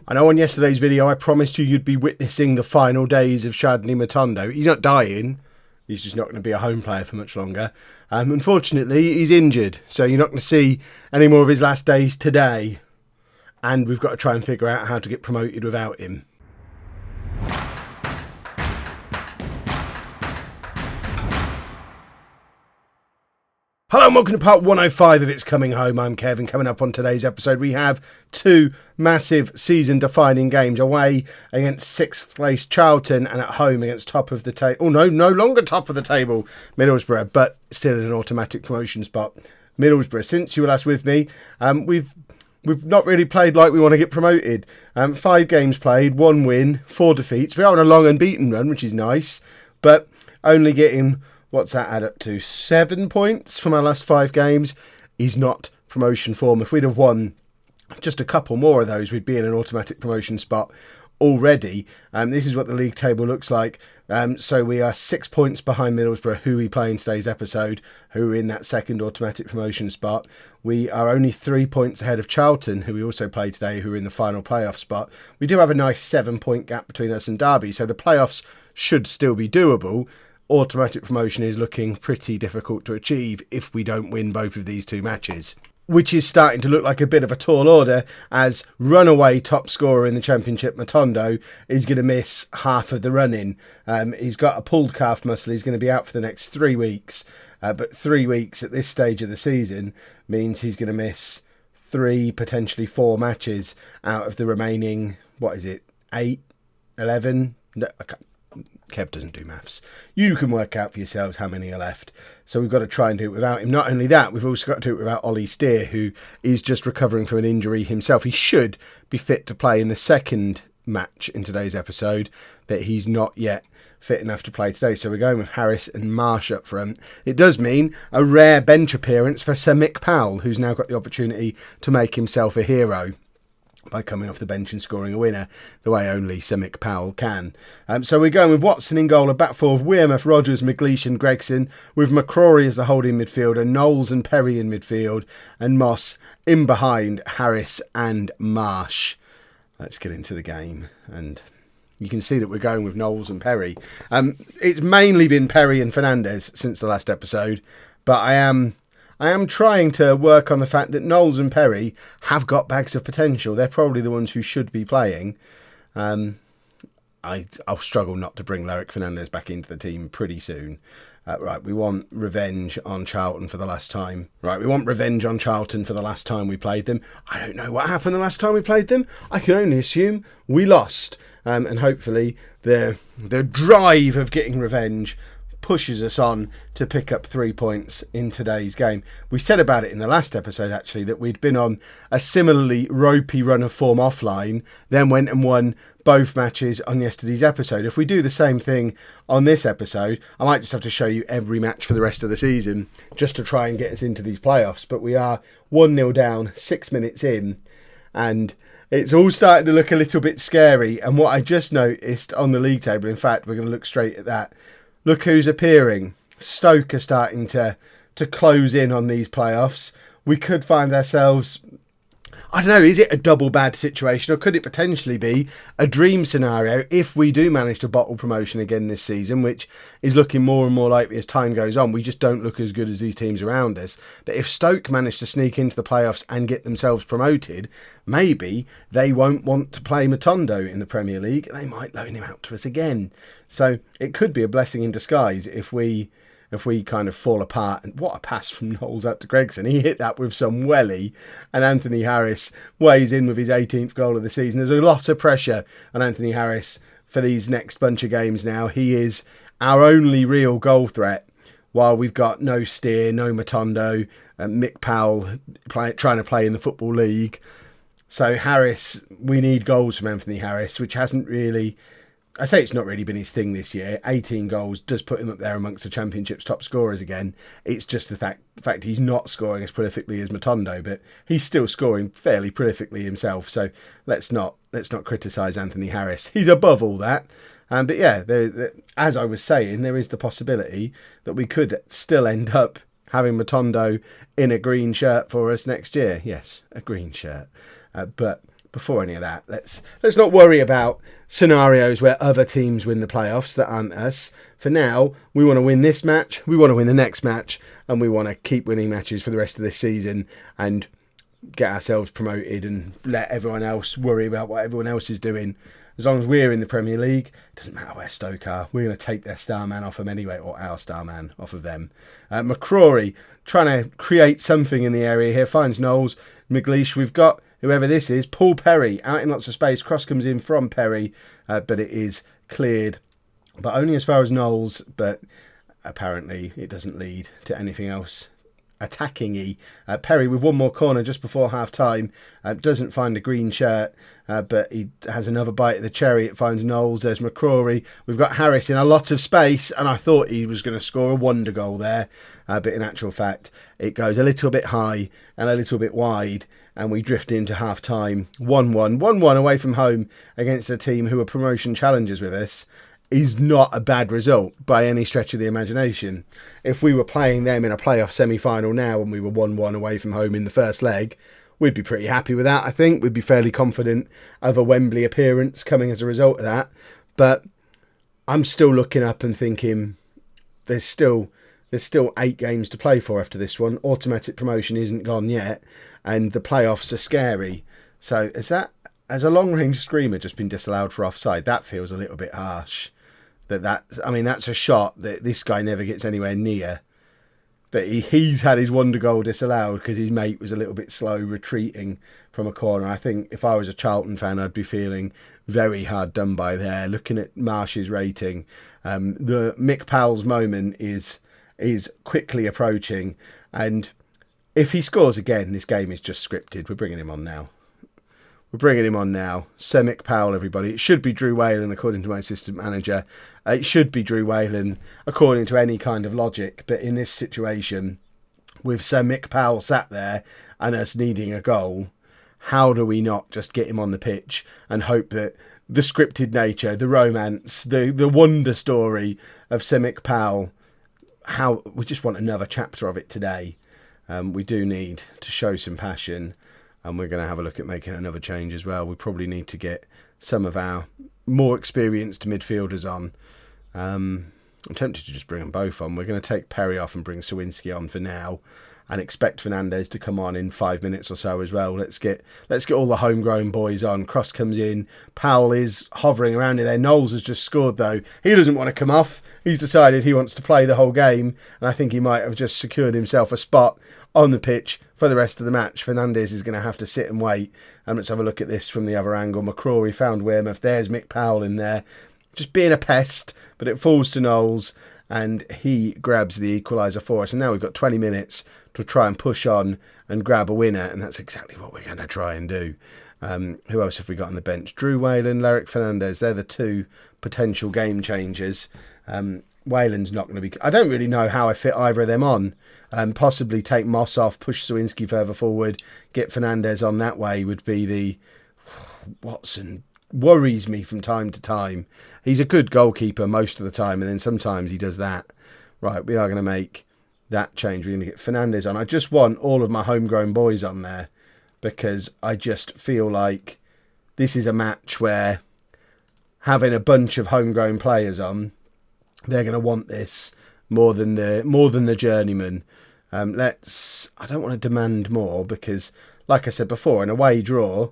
I know on yesterday's video I promised you'd be witnessing the final days of Charlton and Matondo. He's not dying, he's just not going to be a home player for much longer. Unfortunately, he's injured, so you're not going to see any more of his last days today. And we've got to try and figure out how to get promoted without him. Hello and welcome to part 105 of It's Coming Home. I'm Kevin. Coming up on today's episode, we have two massive season-defining games away against 6th place Charlton and at home against top of the table. Oh no longer top of the table Middlesbrough, but still in an automatic promotion spot. Middlesbrough, since you were last with me, we've not really played like we want to get promoted. 5 games played, 1 win, 4 defeats. We are on a long unbeaten run, which is nice, but only getting... what's that add up to? 7 points from our last 5 games is not promotion form. If we'd have won just a couple more of those, we'd be in an automatic promotion spot already. This is what the league table looks like. So we are 6 points behind Middlesbrough, who we play in today's episode, who are in that second automatic promotion spot. We are only 3 points ahead of Charlton, who we also play today, who are in the final playoff spot. We do have a nice 7-point gap between us and Derby, so the playoffs should still be doable. Automatic promotion is looking pretty difficult to achieve if we don't win both of these 2 matches, which is starting to look like a bit of a tall order, as runaway top scorer in the Championship Matondo is going to miss half of the run-in. He's got a pulled calf muscle. He's going to be out for the next 3 weeks, but 3 weeks at this stage of the season means he's going to miss 3, potentially 4 matches out of the remaining, 8, 11? No, I can't. Kev doesn't do maths. You can work out for yourselves how many are left. So we've got to try and do it without him. Not only that, we've also got to do it without Ollie Steer, who is just recovering from an injury himself. He should be fit to play in the second match in today's episode, but he's not yet fit enough to play today. So we're going with Harris and Marsh up front. It does mean a rare bench appearance for Sir Mick Powell, who's now got the opportunity to make himself a hero by coming off the bench and scoring a winner, the way only Sir Mick Powell can. So we're going with Watson in goal, a back four of Wearmouth, Rogers, McLeish and Gregson, with McCrory as the holding midfielder, Knowles and Perry in midfield, and Moss in behind Harris and Marsh. Let's get into the game, and you can see that we're going with Knowles and Perry. It's mainly been Perry and Fernandez since the last episode, but I am trying to work on the fact that Knowles and Perry have got bags of potential. They're probably the ones who should be playing. I'll struggle not to bring Loic Fernandez back into the team pretty soon. Right, we want revenge on Charlton for the last time. We played them. I don't know what happened the last time we played them. I can only assume we lost. And hopefully the drive of getting revenge pushes us on to pick up 3 points in today's game. We said about it in the last episode, actually, that we'd been on a similarly ropey run of form offline, then went and won both matches on yesterday's episode. If we do the same thing on this episode, I might just have to show you every match for the rest of the season just to try and get us into these playoffs. But we are 1-0 down, 6 minutes in, and it's all starting to look a little bit scary. And what I just noticed on the league table, in fact, we're going to look straight at that. Look who's appearing. Stoke are starting to close in on these playoffs. We could find ourselves, I don't know, is it a double bad situation, or could it potentially be a dream scenario if we do manage to bottle promotion again this season, which is looking more and more likely as time goes on. We just don't look as good as these teams around us. But if Stoke manage to sneak into the playoffs and get themselves promoted, maybe they won't want to play Matondo in the Premier League. They might loan him out to us again. So it could be a blessing in disguise if we kind of fall apart. And what a pass from Knowles out to Gregson. He hit that with some welly, and Anthony Harris weighs in with his 18th goal of the season. There's a lot of pressure on Anthony Harris for these next bunch of games now. He is our only real goal threat, while we've got no Steer, no Matondo, Mick Powell trying to play in the Football League. So Harris, we need goals from Anthony Harris, which hasn't really... I say it's not really been his thing this year. 18 goals does put him up there amongst the Championship's top scorers again. It's just the fact he's not scoring as prolifically as Matondo, but he's still scoring fairly prolifically himself. So let's not criticise Anthony Harris. He's above all that. But yeah, as I was saying, there is the possibility that we could still end up having Matondo in a green shirt for us next year. Yes, a green shirt. But before any of that, let's not worry about scenarios where other teams win the playoffs that aren't us. For now, we want to win this match, we want to win the next match, and we want to keep winning matches for the rest of this season and get ourselves promoted and let everyone else worry about what everyone else is doing. As long as we're in the Premier League, it doesn't matter where Stoke are. We're going to take their star man off them anyway, or our star man off of them. McCrory trying to create something in the area here, finds Knowles. McLeish, we've got whoever this is, Paul Perry, out in lots of space. Cross comes in from Perry, but it is cleared. But only as far as Knowles, but apparently it doesn't lead to anything else attacking-y. Perry with one more corner just before half-time. Doesn't find a green shirt, but he has another bite of the cherry. It finds Knowles. There's McCrory. We've got Harris in a lot of space, and I thought he was going to score a wonder goal there. But in actual fact, it goes a little bit high and a little bit wide, and we drift into half-time. 1-1. 1-1 away from home against a team who are promotion challengers with us is not a bad result by any stretch of the imagination. If we were playing them in a playoff semi-final now and we were 1-1 away from home in the first leg, we'd be pretty happy with that, I think. We'd be fairly confident of a Wembley appearance coming as a result of that. But I'm still looking up and thinking there's still 8 games to play for after this one. Automatic promotion isn't gone yet, and the playoffs are scary. So has a long-range screamer just been disallowed for offside? That feels a little bit harsh. That's a shot that this guy never gets anywhere near. But he's had his wonder goal disallowed because his mate was a little bit slow retreating from a corner. I think if I was a Charlton fan, I'd be feeling very hard done by there. Looking at Marsh's rating, the Mick Powell's moment is quickly approaching. And if he scores again, this game is just scripted. We're bringing him on now. Sir Mick Powell, everybody. It should be Drew Whalen, according to my assistant manager. It should be Drew Whalen, according to any kind of logic. But in this situation, with Sir Mick Powell sat there and us needing a goal, how do we not just get him on the pitch and hope that the scripted nature, the romance, the wonder story of Sir Mick Powell, we just want another chapter of it today. We do need to show some passion. And we're going to have a look at making another change as well. We probably need to get some of our more experienced midfielders on. I'm tempted to just bring them both on. We're going to take Perry off and bring Sawinski on for now, and expect Fernandez to come on in 5 minutes or so as well. Let's get all the homegrown boys on. Cross comes in. Powell is hovering around in there. Knowles has just scored though. He doesn't want to come off. He's decided he wants to play the whole game, and I think he might have just secured himself a spot on the pitch for the rest of the match. Fernandez is going to have to sit and wait. Let's have a look at this from the other angle. McCrory found Wearmouth. There's Mick Powell in there, just being a pest, but it falls to Knowles, and he grabs the equaliser for us. And now we've got 20 minutes to try and push on and grab a winner, and that's exactly what we're going to try and do. Who else have we got on the bench? Drew Whalen, Larrick Fernandez. They're the two potential game changers. Whalen's not going to be... I don't really know how I fit either of them on. Possibly take Moss off, push Sawinski further forward, get Fernandez on that way would be the... Watson worries me from time to time. He's a good goalkeeper most of the time, and then sometimes he does that. Right, we are going to make that change. We're going to get Fernandez on. I just want all of my homegrown boys on there because I just feel like this is a match where having a bunch of homegrown players on, they're going to want this more than the journeyman. I don't want to demand more because, like I said before, an away draw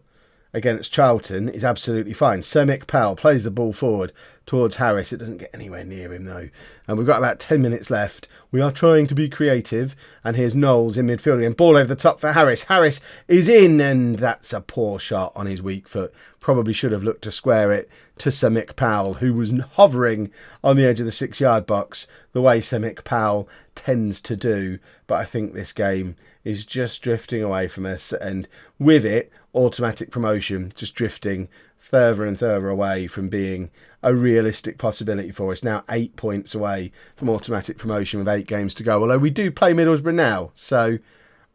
against Charlton is absolutely fine. Sir Mick Powell plays the ball forward towards Harris. It doesn't get anywhere near him though. And we've got about 10 minutes left. We are trying to be creative. And here's Knowles in midfield again. Ball over the top for Harris. Harris is in, and that's a poor shot on his weak foot. Probably should have looked to square it to Sir Mick Powell, who was hovering on the edge of the 6-yard box, the way Sir Mick Powell tends to do. But I think this game is just drifting away from us, and with it, automatic promotion just drifting further and further away from being a realistic possibility for us. Now 8 points away from automatic promotion with 8 games to go, although we do play Middlesbrough now, so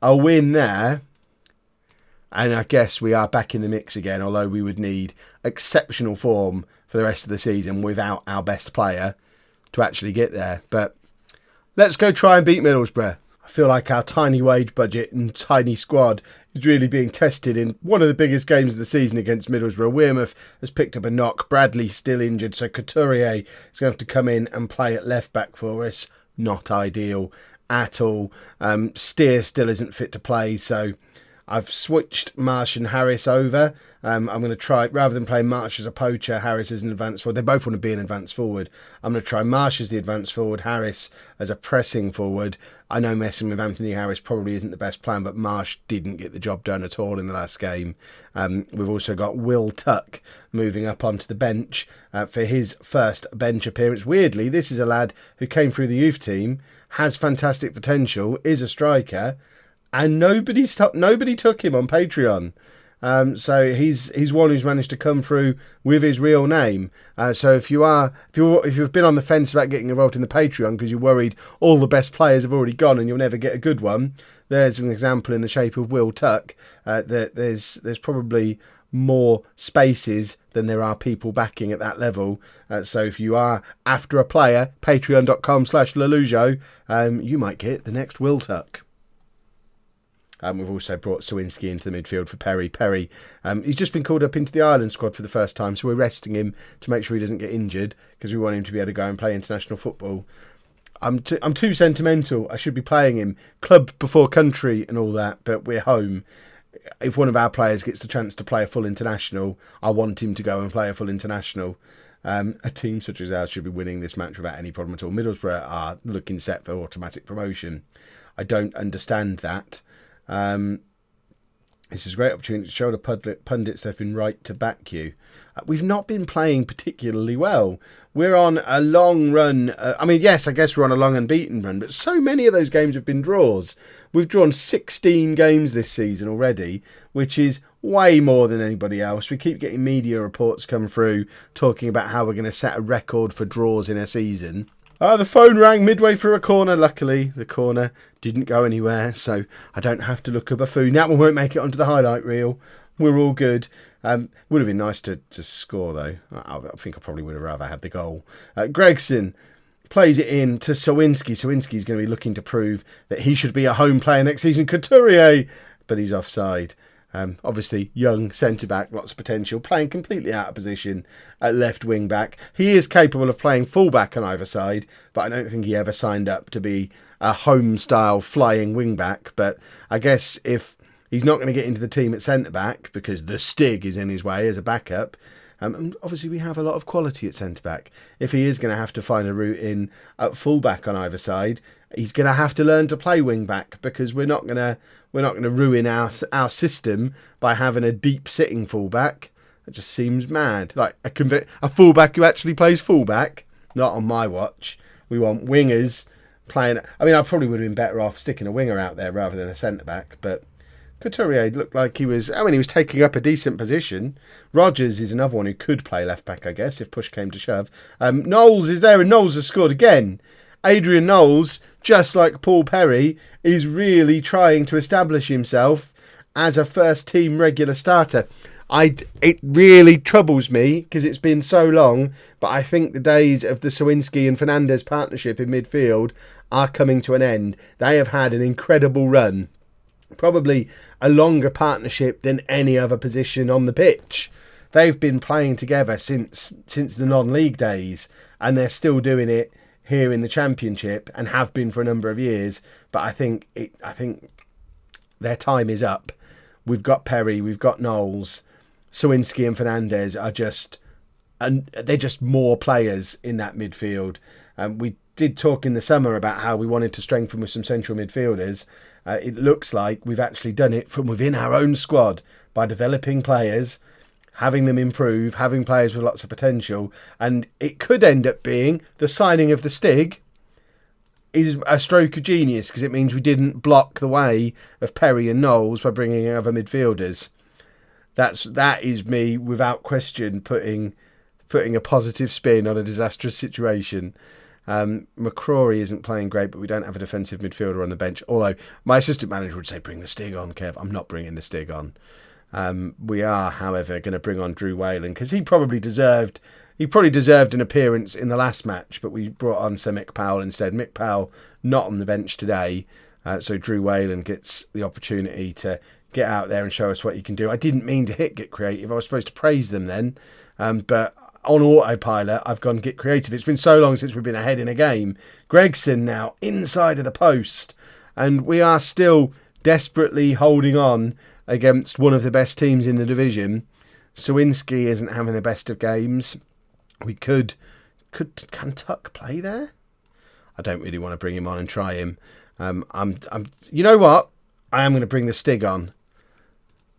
a win there, and I guess we are back in the mix again, although we would need exceptional form for the rest of the season without our best player to actually get there. But let's go try and beat Middlesbrough. I feel like our tiny wage budget and tiny squad is really being tested in one of the biggest games of the season against Middlesbrough. Wearmouth has picked up a knock. Bradley's still injured, so Couturier is going to have to come in and play at left back for us. Not ideal at all. Steer still isn't fit to play, so I've switched Marsh and Harris over. I'm going to try, rather than playing Marsh as a poacher, Harris as an advanced forward. They both want to be an advanced forward. I'm going to try Marsh as the advanced forward, Harris as a pressing forward. I know messing with Anthony Harris probably isn't the best plan, but Marsh didn't get the job done at all in the last game. We've also got Will Tuck moving up onto the bench for his first bench appearance. Weirdly, this is a lad who came through the youth team, has fantastic potential, is a striker, and nobody took him on Patreon. So he's one who's managed to come through with his real name. So if you've been on the fence about getting involved in the Patreon because you're worried all the best players have already gone and you'll never get a good one, there's an example in the shape of Will Tuck. That there's probably more spaces than there are people backing at that level. So if you are after a player, patreon.com/LOLLUJO, you might get the next Will Tuck. We've also brought Sawinski into the midfield for Perry. Perry, he's just been called up into the Ireland squad for the first time, so we're resting him to make sure he doesn't get injured because we want him to be able to go and play international football. I'm too sentimental. I should be playing him club before country and all that, but we're home. If one of our players gets the chance to play a full international, I want him to go and play a full international. A team such as ours should be winning this match without any problem at all. Middlesbrough are looking set for automatic promotion. I don't understand that. This is a great opportunity to show the pundits they've been right to back you. We've not been playing particularly well. We're on a long run. Yes, I guess we're on a long unbeaten run, but so many of those games have been draws. We've drawn 16 games this season already, which is way more than anybody else. We keep getting media reports come through talking about how we're going to set a record for draws in a season. The phone rang midway through a corner. Luckily, the corner didn't go anywhere, so I don't have to look a buffoon. That one won't make it onto the highlight reel. We're all good. Would have been nice to score, though. I think I probably would have rather had the goal. Gregson plays it in to Sawinski. Sawinski's going to be looking to prove that he should be a home player next season. Couturier, but he's offside. Obviously, young centre-back, lots of potential, playing completely out of position at left wing-back. He is capable of playing full-back on either side, but I don't think he ever signed up to be a home-style flying wing-back. But I guess if he's not going to get into the team at centre-back because the Stig is in his way as a backup, and obviously we have a lot of quality at centre-back. If he is going to have to find a route in at full-back on either side, he's going to have to learn to play wing-back because we're not going to ruin our system by having a deep sitting fullback. That just seems mad. Like a fullback who actually plays fullback, not on my watch. We want wingers playing. I probably would have been better off sticking a winger out there rather than a centre back. But Couturier looked like he was taking up a decent position. Rogers is another one who could play left back, I guess, if push came to shove. Knowles is there, and Knowles has scored again. Adrian Knowles, just like Paul Perry, is really trying to establish himself as a first-team regular starter. It really troubles me because it's been so long, but I think the days of the Sawinski and Fernandes partnership in midfield are coming to an end. They have had an incredible run, probably a longer partnership than any other position on the pitch. They've been playing together since the non-league days, and they're still doing it here in the Championship and have been for a number of years. But I think their time is up. We've got Perry, we've got Knowles, Sawinski and Fernandes they're just more players in that midfield. We did talk in the summer about how we wanted to strengthen with some central midfielders. It looks like we've actually done it from within our own squad by developing players, having them improve, having players with lots of potential, and it could end up being the signing of the Stig is a stroke of genius because it means we didn't block the way of Perry and Knowles by bringing in other midfielders. That is me without question putting a positive spin on a disastrous situation. McCrory isn't playing great, but we don't have a defensive midfielder on the bench. Although my assistant manager would say, "Bring the Stig on, Kev." I'm not bringing the Stig on. We are, however, going to bring on Drew Whalen because he probably deserved an appearance in the last match, but we brought on Sir Mick Powell instead. Mick Powell not on the bench today. So Drew Whalen gets the opportunity to get out there and show us what he can do. I didn't mean to hit Get Creative. I was supposed to praise them then. But on autopilot, I've gone Get Creative. It's been so long since we've been ahead in a game. Gregson now inside of the post. And we are still desperately holding on against one of the best teams in the division. Sawinski isn't having the best of games. Can Tuck play there? I don't really want to bring him on and try him. You know what? I am going to bring the Stig on.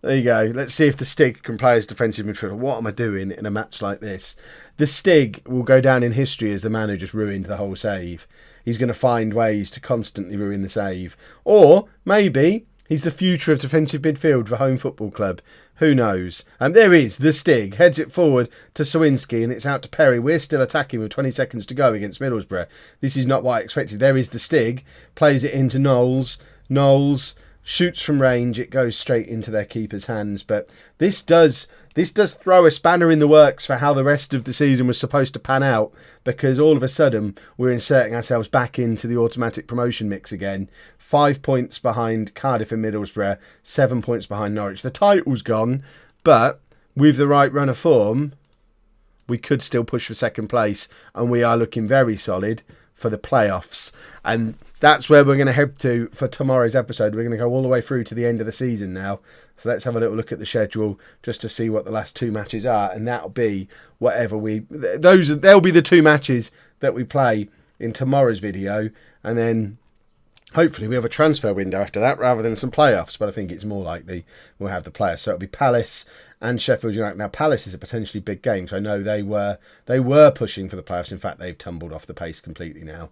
There you go. Let's see if the Stig can play as defensive midfielder. What am I doing in a match like this? The Stig will go down in history as the man who just ruined the whole save. He's going to find ways to constantly ruin the save. Or maybe he's the future of defensive midfield for Home Football Club. Who knows? And there is the Stig. Heads it forward to Sawinski and it's out to Perry. We're still attacking with 20 seconds to go against Middlesbrough. This is not what I expected. There is the Stig. Plays it into Knowles. Knowles shoots from range. It goes straight into their keeper's hands. But this does throw a spanner in the works for how the rest of the season was supposed to pan out, because all of a sudden we're inserting ourselves back into the automatic promotion mix again. 5 points behind Cardiff and Middlesbrough, 7 points behind Norwich. The title's gone, but with the right run of form, we could still push for second place, and we are looking very solid for the playoffs. And that's where we're going to head to for tomorrow's episode. We're going to go all the way through to the end of the season now. So let's have a little look at the schedule just to see what the last two matches are. And that'll be they'll be the two matches that we play in tomorrow's video. And then hopefully we have a transfer window after that rather than some playoffs. But I think it's more likely we'll have the playoffs. So it'll be Palace and Sheffield United. Now Palace is a potentially big game. So I know they were pushing for the playoffs. In fact, they've tumbled off the pace completely now.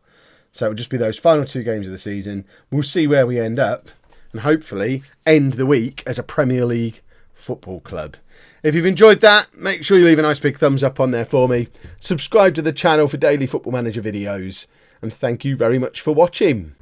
So it'll just be those final two games of the season. We'll see where we end up and hopefully end the week as a Premier League football club. If you've enjoyed that, make sure you leave a nice big thumbs up on there for me. Subscribe to the channel for daily Football Manager videos. And thank you very much for watching.